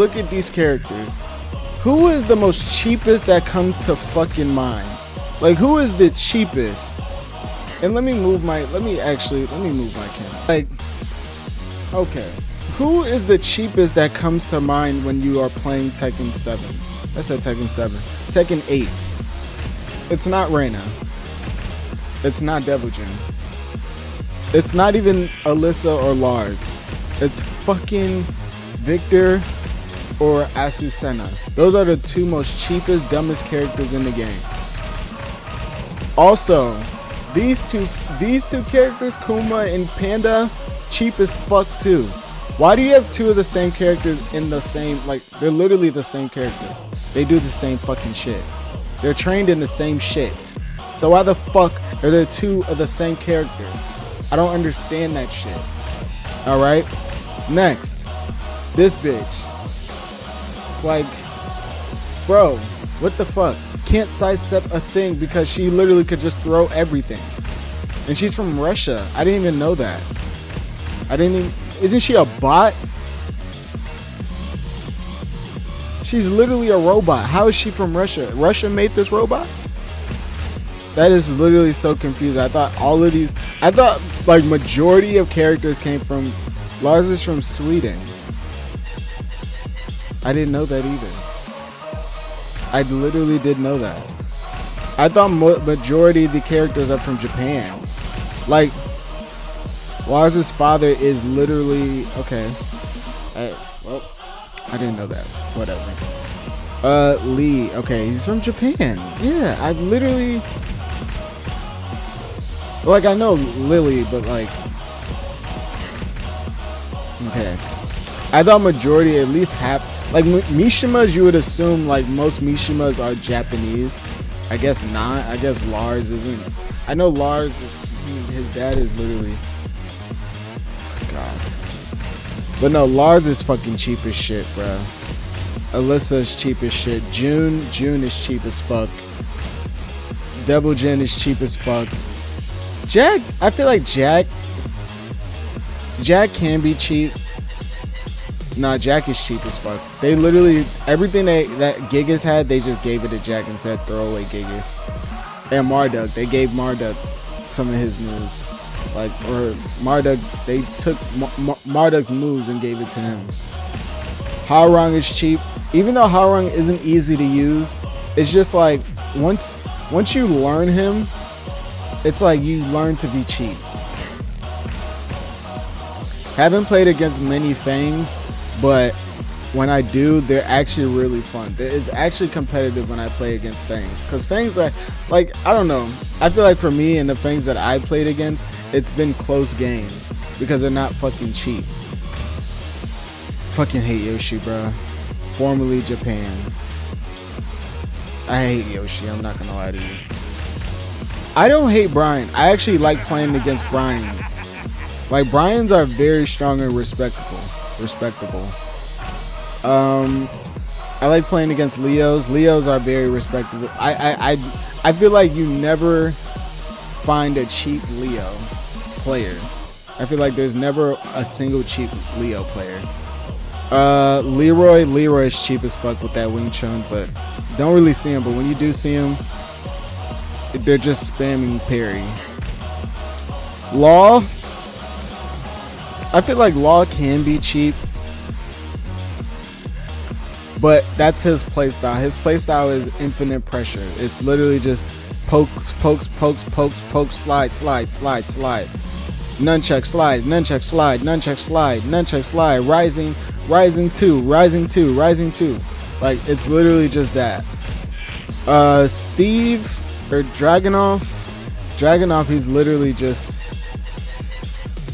look at these characters, who is the most cheapest that comes to fucking mind? Like, who is the cheapest? And let me move my camera. Like, okay. Who is the cheapest that comes to mind when you are playing Tekken 7? I said Tekken 7. Tekken 8. It's not Reina. It's not Devil Jin. It's not even Alyssa or Lars. It's fucking Victor or Azucena. Those are the two most cheapest, dumbest characters in the game. Also, these two characters, Kuma and Panda, cheap as fuck too. Why do you have two of the same characters in the same, like, they're literally the same character. They do the same fucking shit. They're trained in the same shit. So why the fuck are there two of the same character? I don't understand that shit. Alright? Next. This bitch. Like, bro, what the fuck? Can't sidestep a thing because she literally could just throw everything. And she's from Russia. I didn't even know that. Isn't she a bot? She's literally a robot. How is she from Russia? Russia made this robot? That is literally so confusing. I thought like majority of characters came from, Lars is from Sweden. I didn't know that either. I literally did know that. I thought majority of the characters are from Japan. Like, Lars' father is literally, okay. Well, I didn't know that. Whatever. Lee. Okay, he's from Japan. Yeah, I literally, like, I know Lily, but like, okay. I thought majority, at least half, like Mishimas, you would assume like most Mishimas are Japanese. I guess not. I guess Lars isn't. I know Lars is, his dad is literally, God. But no, Lars is fucking cheap as shit, bro. Alyssa is cheap as shit. June is cheap as fuck. Devil Jin is cheap as fuck. Jack, I feel like Jack can be cheap. Nah, Jack is cheap as fuck. They literally, everything that Gigas had, they just gave it to Jack and said throw away Gigas. And Marduk, they gave Marduk some of his moves. Like, or Marduk, they took Marduk's moves and gave it to him. Haorong is cheap. Even though Haorong isn't easy to use, it's just like, once you learn him, it's like you learn to be cheap. Haven't played against many Fangs, but when I do, they're actually really fun. It's actually competitive when I play against Fangs, because Fangs are, like, I don't know. I feel like for me and the Fangs that I played against, it's been close games because they're not fucking cheap. Fucking hate Yoshi, bro. Formerly Japan. I hate Yoshi, I'm not gonna lie to you. I don't hate Brian. I actually like playing against Brians. Like, Brians are very strong and respectable. I like playing against Leos. Leos are very respectable. I feel like you never find a cheap Leo player. I feel like there's never a single cheap Leo player. Leroy is cheap as fuck with that Wing Chun, but don't really see him. But when you do see him, they're just spamming parry. Law, I feel like Law can be cheap, but that's his playstyle. His playstyle is infinite pressure. It's literally just pokes, slide. Nunchuck slide, rising two. Like, it's literally just that. Steve or Dragunov, he's literally just,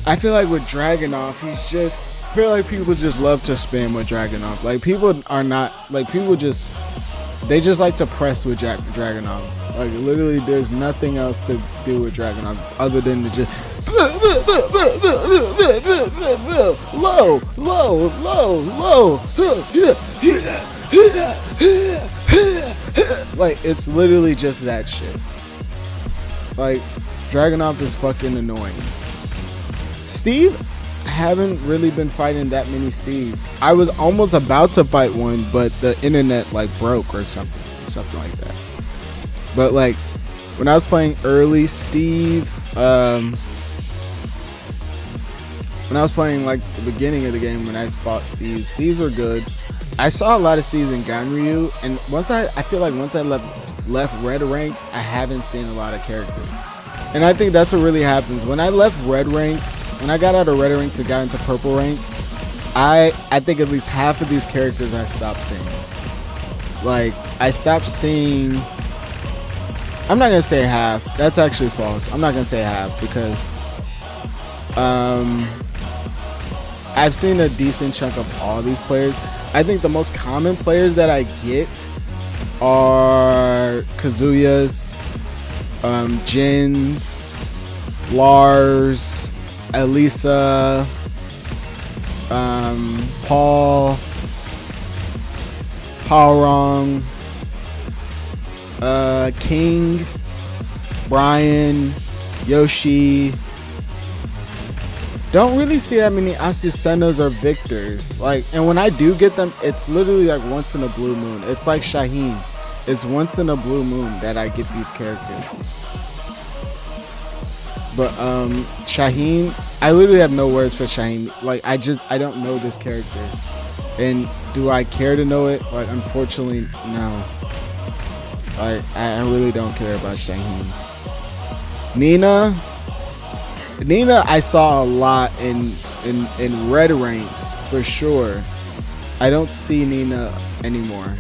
I feel like with Dragunov, I feel like people just love to spam with Dragunov. Like, people are not, like, they just like to press with Dragunov. Like, literally, there's nothing else to do with Dragunov other than to just low. Like, it's literally just that shit. Like, Dragunov is fucking annoying. Steve, haven't really been fighting that many Steves. I was almost about to fight one, but the internet like broke or something like that. But like when I was playing early Steve, when I was playing like the beginning of the game, when I fought Steves were good. I saw a lot of Steves in Ganryu, and I feel like once I left red ranks, I haven't seen a lot of characters. And I think that's what really happens. When I left red ranks, when I got out of red ranks and got into purple ranks, I think at least half of these characters I stopped seeing. Like, I stopped seeing... I'm not going to say half. That's actually false. I'm not going to say half because... I've seen a decent chunk of all these players. I think the most common players that I get are Kazuya's, Jin's, Lars, Elisa, Paul, Haorong, King, Brian, Yoshi. Don't really see that many Asusenas or Victors. Like, and when I do get them, it's literally like once in a blue moon. It's like Shaheen. It's once in a blue moon that I get these characters. But Shaheen, I literally have no words for Shaheen. Like, I don't know this character. And do I care to know it? Like, unfortunately, no. I really don't care about Shaheen. Nina, I saw a lot in red ranks for sure. I don't see Nina anymore.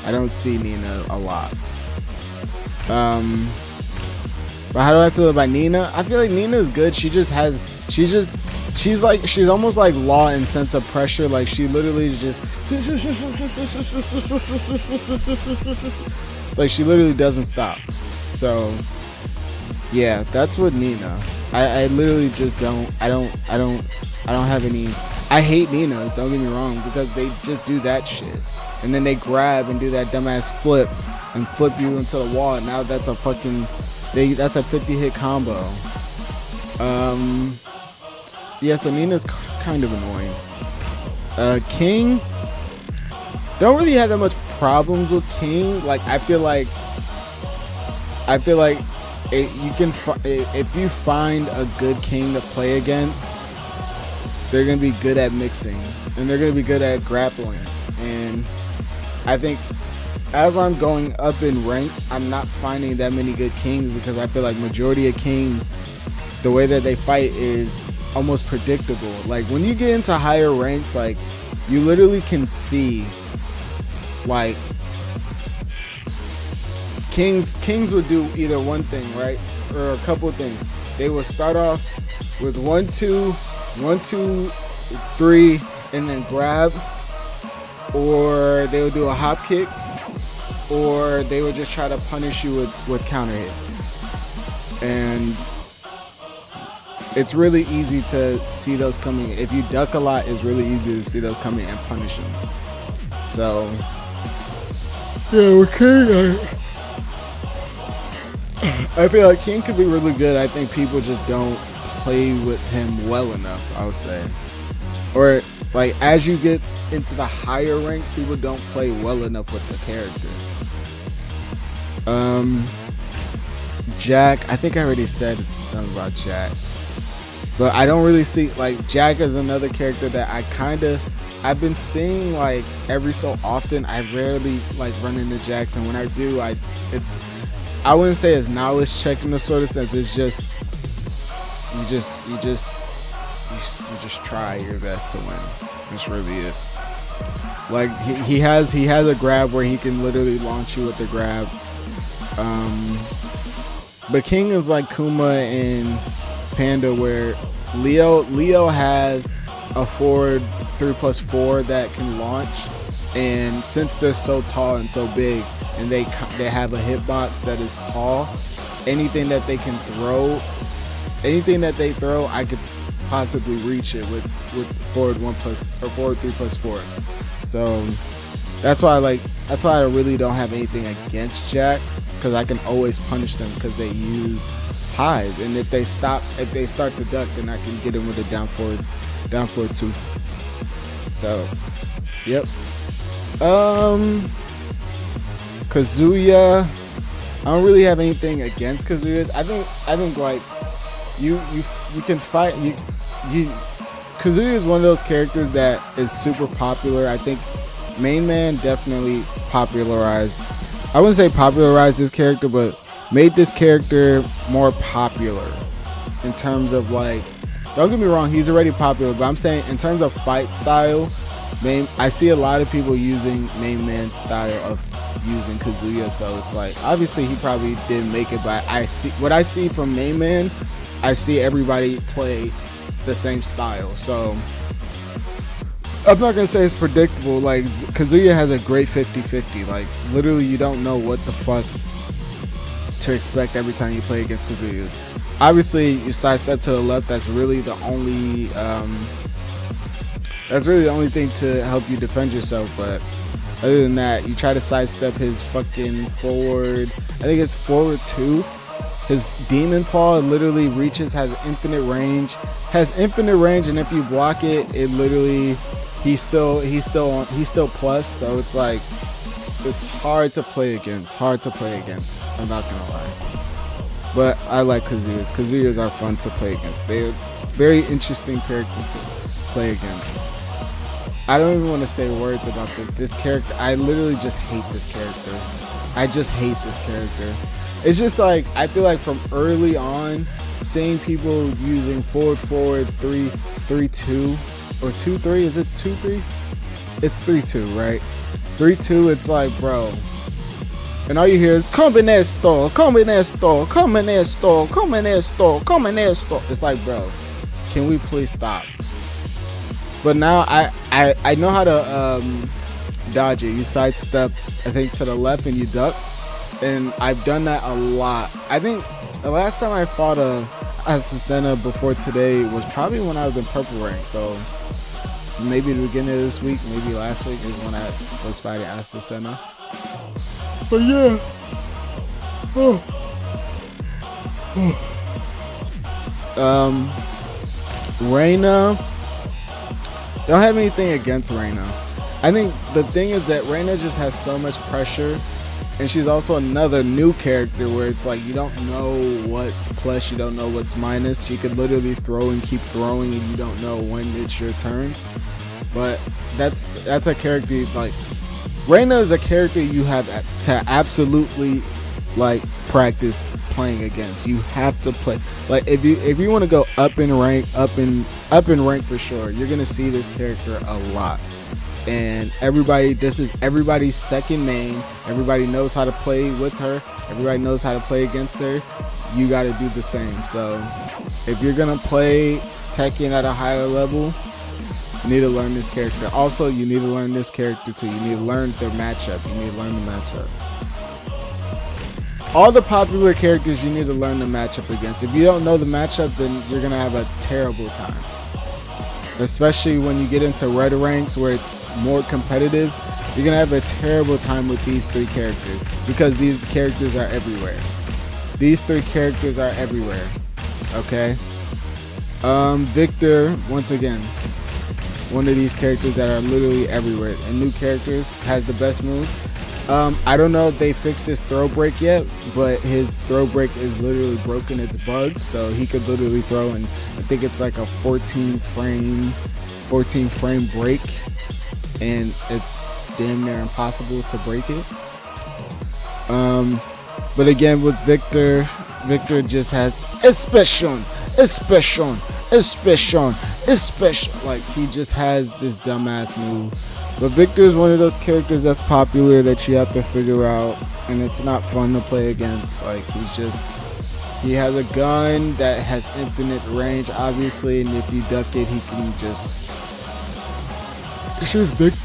I don't see Nina a lot. But how do I feel about Nina? I feel like Nina is good. She's almost like Law in sense of pressure. Like, she literally just like, she literally doesn't stop. So yeah, that's what Nina. I literally just don't have any. I hate Ninas, don't get me wrong, because they just do that shit. And then they grab and do that dumbass flip and flip you into the wall. And now that's a fucking, that's a 50 hit combo. Yeah, so Nina's kind of annoying. King, don't really have that much problems with King. Like, I feel like if you find a good King to play against, they're gonna be good at mixing and they're gonna be good at grappling. And I think as I'm going up in ranks, I'm not finding that many good Kings because I feel like majority of Kings, the way that they fight is almost predictable. Like, when you get into higher ranks, like, you literally can see, like, Kings would do either one thing, right, or a couple of things. They would start off with 1, 2, 1, 2, 3, and then grab, or they would do a hop kick, or they would just try to punish you with counter hits. And it's really easy to see those coming. If you duck a lot, it's really easy to see those coming and punish them. So yeah, with King, I feel like King could be really good. I think people just don't play with him well enough, I would say. Or, like, as you get into the higher ranks, people don't play well enough with the character. Jack, I think I already said something about Jack. But I don't really see, like, Jack is another character that I've been seeing, like, every so often. I rarely, like, run into Jacks, and when I do, I wouldn't say it's knowledge check in the sort of sense. It's just you just try your best to win. That's really it. Like, he has a grab where he can literally launch you with the grab. But King is like Kuma and Panda, where Leo has a forward 3+4 that can launch, and since they're so tall and so big, and they have a hitbox that is tall, anything that they throw, I could possibly reach it with forward 3+4. So that's why I really don't have anything against Jack, because I can always punish them because they use highs, and if they start to duck, then I can get him with a down forward 2. So, yep. Kazuya, I don't really have anything against Kazuya. I think like you can fight you. Kazuya is one of those characters that is super popular. I think Main Man definitely popularized. I wouldn't say popularized this character, but made this character more popular in terms of like. Don't get me wrong, he's already popular, but I'm saying in terms of fight style, I see a lot of people using Main Man's style of using Kazuya, so it's like obviously he probably didn't make it, but I see from Main Man, I see everybody play the same style. So I'm not gonna say it's predictable. Like Kazuya has a great 50-50. Like literally, you don't know what the fuck to expect every time you play against Kazuya's. Obviously, you sidestep to the left. That's really the only thing to help you defend yourself. But other than that, you try to sidestep his fucking forward. I think it's forward 2. His demon paw literally has infinite range. And if you block it, it literally he's still plus. So it's like it's hard to play against. I'm not gonna lie. But I like Kazuyas. Kazuyas are fun to play against. They're very interesting characters to play against. I don't even want to say words about this character. I literally just hate this character. It's just like, I feel like from early on, seeing people using forward 3-2 or 2-3. Is it 2-3? It's 3-2, right? 3-2. It's like, bro. And all you hear is Combinator. It's like, bro, can we please stop? But now I know how to dodge it. You sidestep, I think, to the left and you duck. And I've done that a lot. I think the last time I fought a Azucena before today was probably when I was in purple rank. So maybe the beginning of this week, maybe last week is when I was fighting Azucena. But yeah. Reina. Don't have anything against Reina. I think the thing is that Reina just has so much pressure, and she's also another new character where it's like you don't know what's plus, you don't know what's minus. She could literally throw and keep throwing, and you don't know when it's your turn. But that's a character like Reina is a character you have to absolutely like practice playing against. You have to play like if you want to go up in rank for sure, you're gonna see this character a lot. And this is everybody's second main. Everybody knows how to play with her. Everybody knows how to play against her. You got to do the same. So if you're gonna play Tekken at a higher level, you need to learn this character. Also, you need to learn this character too. You need to learn their matchup. All the popular characters you need to learn the matchup against. If you don't know the matchup, then you're gonna have a terrible time. Especially when you get into red ranks where it's more competitive, you're gonna have a terrible time with these 3 characters because these characters are everywhere. These 3 characters are everywhere. Okay. Victor, once again, one of these characters that are literally everywhere. A new character, has the best moves. I don't know if they fixed his throw break yet, but his throw break is literally broken. It's bugged, so he could literally throw, and I think it's like a 14 frame break, and it's damn near impossible to break it. But again, with Victor just has expression. Like, he just has this dumbass move. But Victor is one of those characters that's popular that you have to figure out, and it's not fun to play against. Like, he has a gun that has infinite range, obviously, and if you duck it, he can just.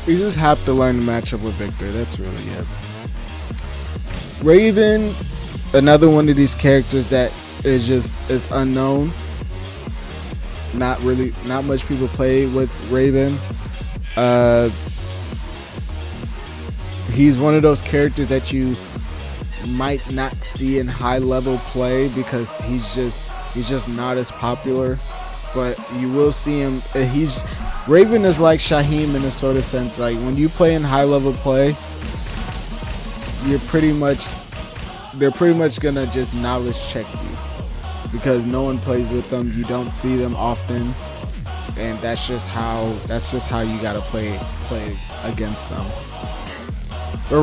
You just have to learn the matchup with Victor. That's really it. Raven, another one of these characters that is unknown. Not much people play with Raven. He's one of those characters that you might not see in high level play because he's just not as popular. But you will see him. Raven is like Shaheem in a sort of sense. Like when you play in high level play, they're pretty much gonna just knowledge check you because no one plays with them. You don't see them often, and that's just how you gotta play against them. But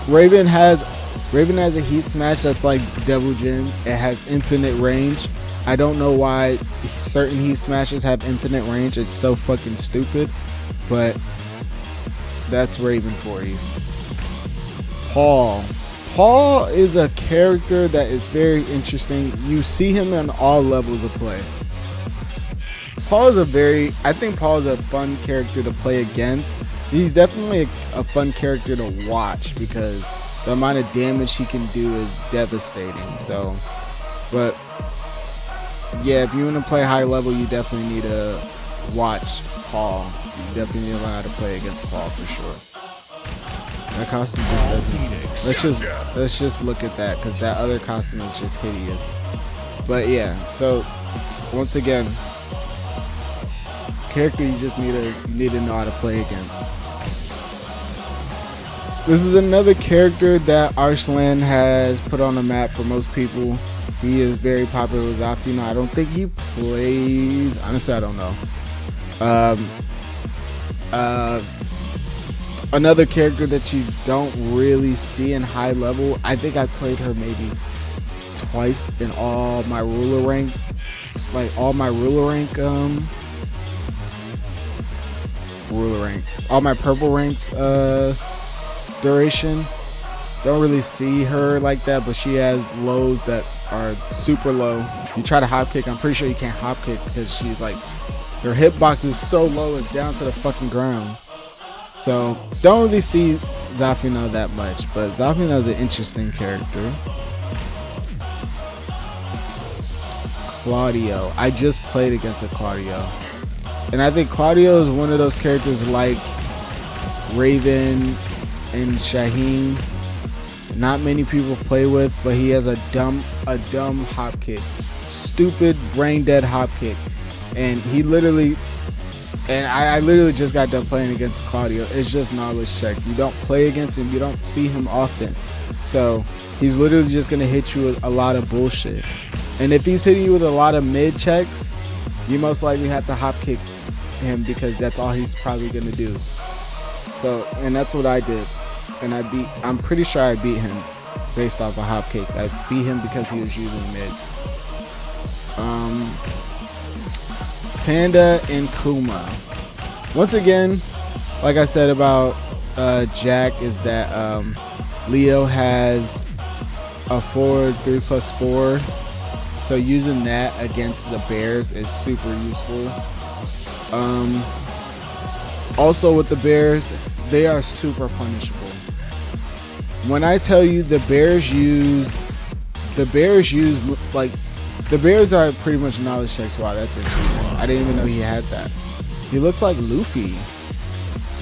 Raven has a heat smash that's like Devil Jin's. It has infinite range. I don't know why certain heat smashes have infinite range. It's so fucking stupid, but that's Raven for you. Paul is a character that is very interesting. You see him on all levels of play. I think Paul is a fun character to play against. He's definitely a fun character to watch because the amount of damage he can do is devastating. So, but yeah, if you want to play high level, you definitely need to watch Paul. You definitely need to learn how to play against Paul for sure. That costume just doesn't. Let's just look at that because that other costume is just hideous. But yeah, so once again, character you just need to know how to play against. This is another character that Arslan has put on the map for most people. He is very popular with Zafina. I don't think he plays. Honestly, I don't know. Another character that you don't really see in high level. I think I played her maybe twice in all my ruler rank, all my purple ranks duration. Don't really see her like that, but she has lows that are super low. You try to hop kick, I'm pretty sure you can't hop kick because she's like, her hitbox is so low it's down to the fucking ground. So don't really see Zafina that much, but Zafina is an interesting character. Claudio, I just played against a Claudio, and I think Claudio is one of those characters like Raven and Shaheem. Not many people play with, but he has a dumb hop kick, stupid brain dead hop kick, and he literally, and I literally just got done playing against Claudio. It's just knowledge check. You don't play against him, you don't see him often, so he's literally just gonna hit you with a lot of bullshit. And if he's hitting you with a lot of mid checks, you most likely have to hop kick him because that's all he's probably gonna do. So, and that's what I did. And I'm pretty sure I beat him based off of hop kicks. I beat him because he was using mids. Panda and Kuma. Once again, like I said about Jack, is that Leo has a forward 3+4. So using that against the Bears is super useful. Also with the Bears, they are super punishable. When I tell you the Bears are pretty much knowledge checks. Wow, that's interesting. I didn't even know he had that. He looks like Luffy.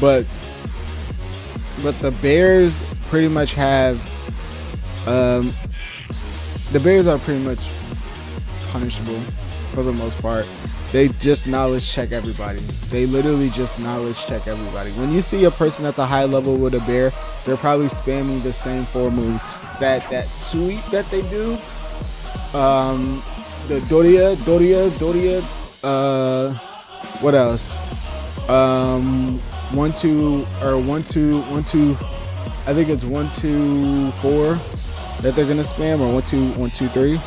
But the Bears pretty much have, the Bears are pretty much punishable for the most part. They just knowledge check everybody. They literally just knowledge check everybody. When you see a person that's a high level with a bear, they're probably spamming the same 4 moves. That sweep that they do, the Doria, what else? 1-2 or 1-2. I think it's 1-2-4 that they're gonna spam, or 1-2-1-2-3.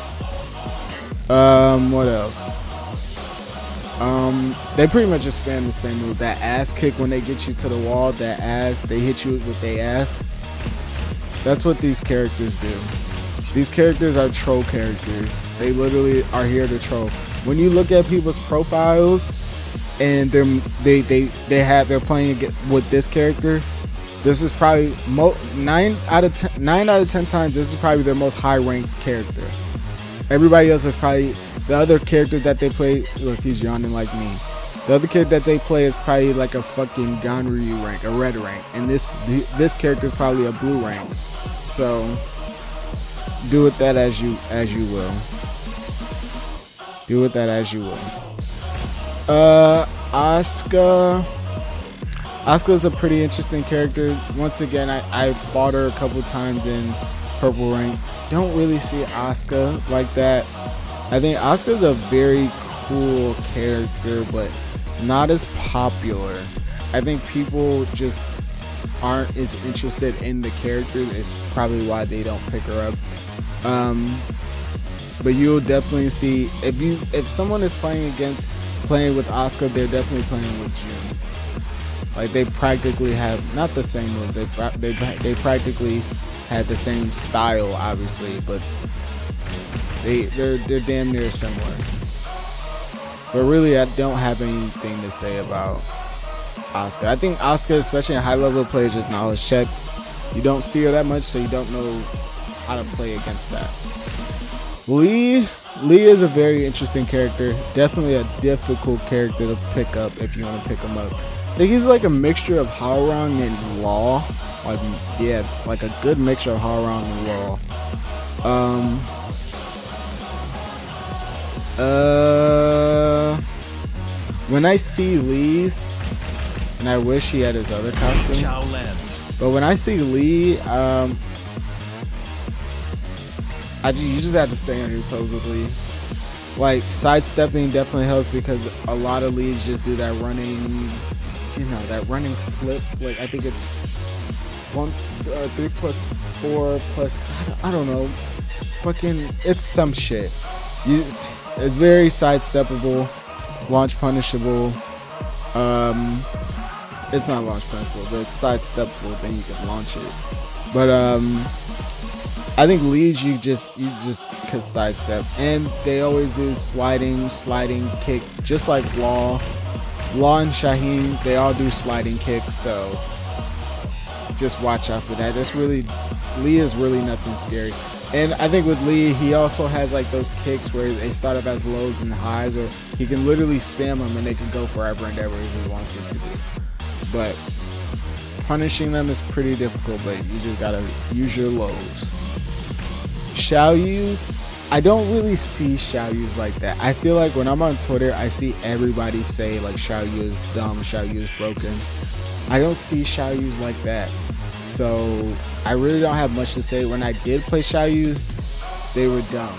What else? They pretty much just spam the same move. That ass kick when they get you to the wall, that ass, they hit you with their ass. That's what these characters do. These characters are troll characters. They literally are here to troll. When you look at people's profiles and they're playing with this character, this is probably 9 out of 10 times this is probably their most high ranked character. Everybody else is probably the other character that they play. Look, he's yawning like me. The other kid that they play is probably like a fucking Ganryu rank, a red rank, and this character is probably a blue rank. So do with that as you will. Do with that as you will. Asuka. Asuka's a pretty interesting character. Once again, I fought her a couple times in purple ranks. Don't really see Asuka like that. I think Asuka's a very cool character, but not as popular. I think people just aren't as interested in the character. It's probably why they don't pick her up. But you'll definitely see if someone is playing with Asuka, they're definitely playing with June. Like they practically have not the same moves. They practically had the same style, obviously, but they're damn near similar. But really, I don't have anything to say about Asuka. I think Asuka, especially in high level play, just knowledge checks. You don't see her that much, so you don't know how to play against that. Lee is a very interesting character. Definitely a difficult character to pick up if you want to pick him up. I think he's like a mixture of Hwoarang and Law. Like a good mixture of Hwoarang and Law. When I see Lee's, and I wish he had his other costume, but when I see Lee, you just have to stay on your toes with Lee. Like sidestepping definitely helps because a lot of Lees just do that running, that running flip. Like I think it's 3 plus 4 plus I don't know, fucking it's some shit. It's very sidesteppable, launch punishable. It's not launch punishable, but it's sidesteppable. Then you can launch it. But I think Lee's you just could sidestep, and they always do sliding kicks, just like Law and Shaheen. They all do sliding kicks, so just watch out for that. Lee is really nothing scary. And I think with Lee, he also has like those kicks where they start up as lows and highs, or he can literally spam them and they can go forever and ever if he wants it to do. But punishing them is pretty difficult, but you just gotta use your lows. Xiaoyu, I don't really see Xiaoyus like that. I feel like when I'm on Twitter, I see everybody say like Xiaoyu is dumb, Xiaoyu is broken. I don't see Xiaoyus like that. So I really don't have much to say. When I did play Xiaoyus, they were dumb.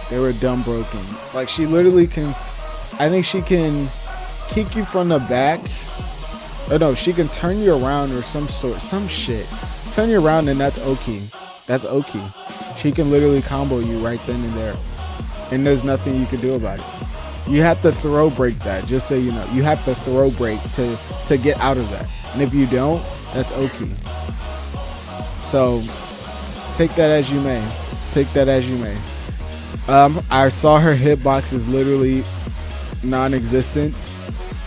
They were dumb broken. Like she literally I think she can kick you from the back. Oh no, she can turn you around or some shit. Turn you around and that's okay. That's okay. She can literally combo you right then and there. And there's nothing you can do about it. You have to throw break that, just so you know. You have to throw break to get out of that. And if you don't, that's okay. So take that as you may. Take that as you may. I saw her hitbox is literally non-existent.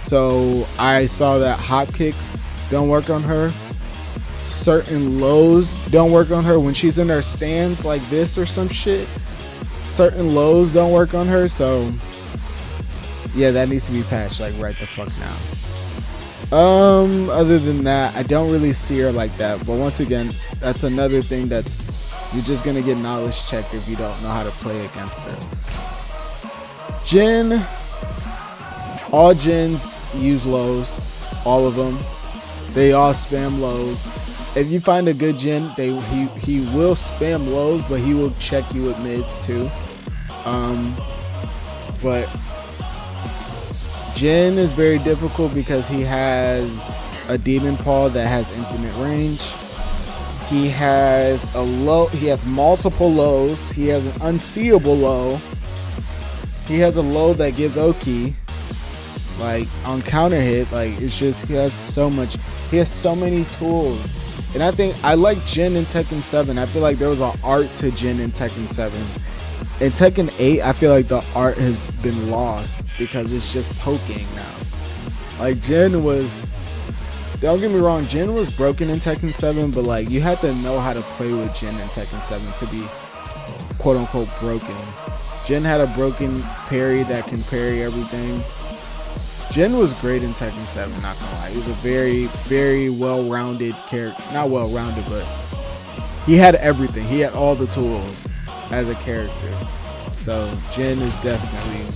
So I saw that hop kicks don't work on her. Certain lows don't work on her when she's in her stance like this or some shit. Certain lows don't work on her. So yeah, that needs to be patched like right the fuck now. Other than that, I don't really see her like that. But once again, that's another thing you're just gonna get knowledge checked if you don't know how to play against her. Jin, all Jins use lows, all of them. They all spam lows. If you find a good Jin, he will spam lows, but he will check you with mids too. But Jin is very difficult because he has a demon paw that has infinite range. He has multiple lows. He has an unseeable low. He has a low that gives Oki, like on counter hit. Like it's just he has so many tools. And I think I like Jin in Tekken 7. I feel like there was an art to Jin in Tekken 7. In Tekken 8, I feel like the art has been lost because it's just poking now. Like Jin was, don't get me wrong, Jin was broken in Tekken 7, but like you had to know how to play with Jin in Tekken 7 to be quote unquote broken. Jin had a broken parry that can parry everything. Jin was great in Tekken 7, not gonna lie. He was a very, very well-rounded character. Not well-rounded, but he had everything. He had all the tools as a character. So Jin is definitely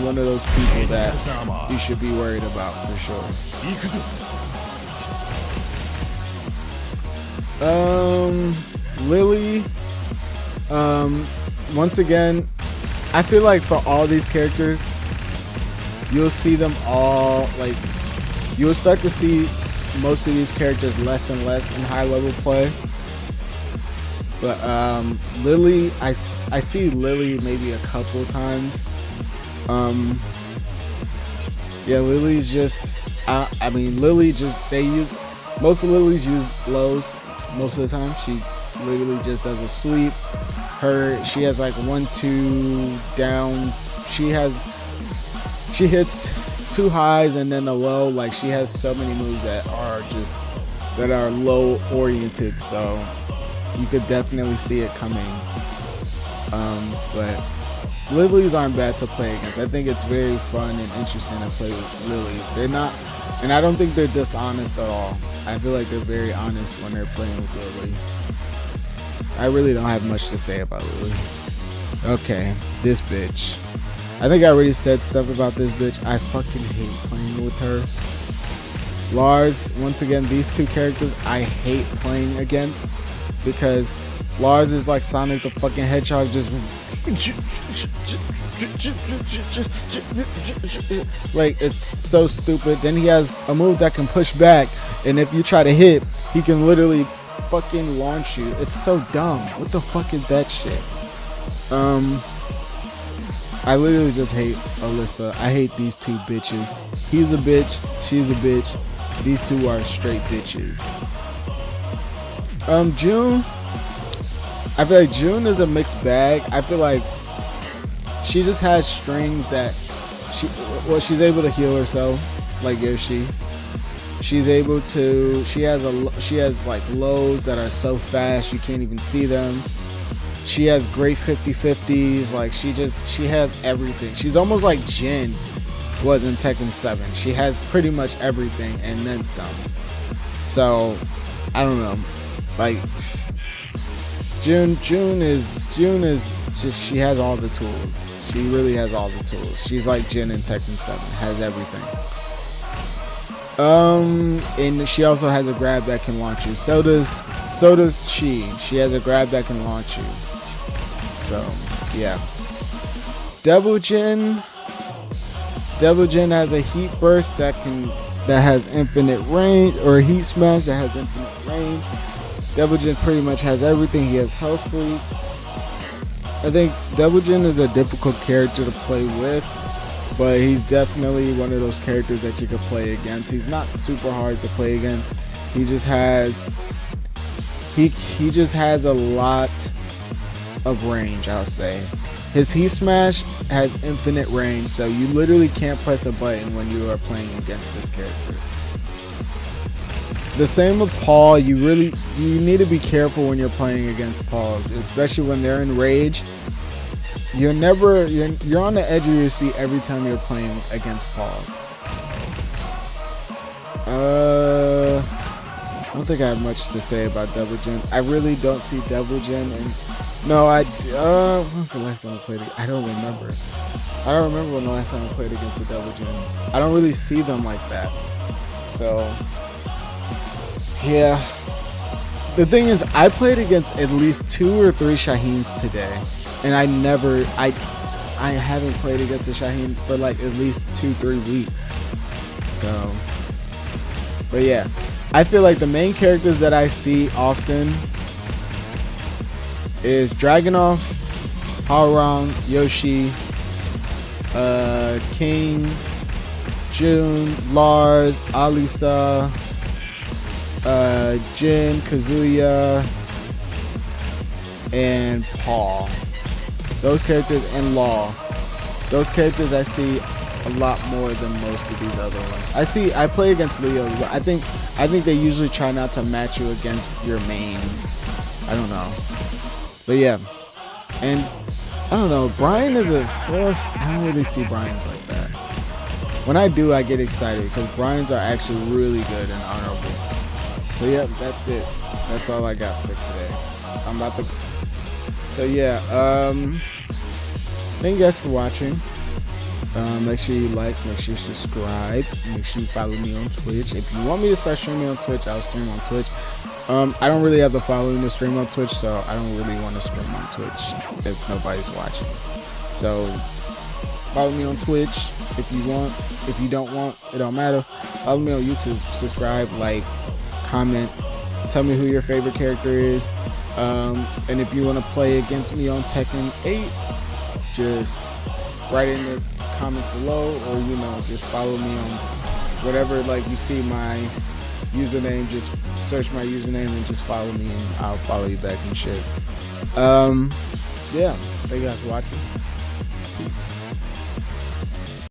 one of those people that you should be worried about for sure. Lily. Once again, I feel like for all these characters, you'll see them all, like, you'll start to see most of these characters less and less in high level play. But Lily, I see Lily maybe a couple times. Yeah, Lily's just, I mean, Lily just, most of Lily's use lows most of the time. She literally just does a sweep. She has like 1-2 down. She hits 2 highs and then a low. Like, she has so many moves that are low oriented. So you could definitely see it coming. But Lilies aren't bad to play against. I think it's very fun and interesting to play with Lilies. They're not, and I don't think they're dishonest at all. I feel like they're very honest when they're playing with Lily. I really don't have much to say about Lily. Okay, this bitch. I think I already said stuff about this bitch. I fucking hate playing with her. Lars, once again, these two characters I hate playing against because Lars is like Sonic the fucking Hedgehog, just like, it's so stupid. Then he has a move that can push back, and if you try to hit, he can literally fucking launch you. It's so dumb. What the fuck is that shit? I literally just hate Alyssa. I hate these two bitches. He's a bitch, she's a bitch. These two are straight bitches. June, I feel like June is a mixed bag. I feel like she just has strings that she's able to heal herself, like Yoshi. She's able to, she has like lows that are so fast you can't even see them. She has great 50-50s. Like, she has everything. She's almost like Jin was in Tekken 7. She has pretty much everything and then some. So I don't know. Like, June is just, she has all the tools. She really has all the tools. She's like Jin in Tekken 7, has everything. And she also has a grab that can launch you. So does she. She has a grab that can launch you. So yeah. Devil Jin has a heat burst that has infinite range, or a heat smash that has infinite range. Devil Jin pretty much has everything. He has hell sweeps. I think Devil Jin is a difficult character to play with, but he's definitely one of those characters that you could play against. He's not super hard to play against. He just has a lot of range, I would say. His heat smash has infinite range, so you literally can't press a button when you are playing against this character. The same with Paul. You need to be careful when you're playing against Paul, especially when they're in rage. You're on the edge of your seat every time you're playing against Pauls. I don't think I have much to say about Devil Jin. I really don't see Devil Jin, and no, when was the last time I played it? I don't remember. I don't remember when the last time I played against the Devil Jin. I don't really see them like that. So yeah. The thing is, I played against at least 2 or 3 Shaheens today, and I haven't played against a Shaheen for like at least 2-3 weeks. So, but yeah, I feel like the main characters that I see often is Dragunov, Hwoarang, Yoshi, King, June, Lars, Alisa, Jin, Kazuya, and Paul. Those characters, and Law. Those characters I see a lot more than most of these other ones. I play against Leo, but I think they usually try not to match you against your mains. I don't know. But yeah. And I don't know, Brian is I don't really see Brian's like that. when I do, I get excited because Brian's are actually really good and honorable. So yeah, that's it. That's all I got for today. I'm about to. So yeah, thank you guys for watching. Make sure you like, make sure you subscribe, make sure you follow me on Twitch. If you want me to start streaming on Twitch, I'll stream on Twitch. I don't really have the following to stream on Twitch, so I don't really want to stream on Twitch if nobody's watching. So follow me on Twitch if you want. If you don't want, it don't matter. Follow me on YouTube. Subscribe, like, comment. Tell me who your favorite character is. And if you want to play against me on Tekken 8, just write in the comments below, or just follow me on whatever, like, you see my username, just search my username and just follow me, and I'll follow you back and shit. Yeah, thank you guys for watching. Peace.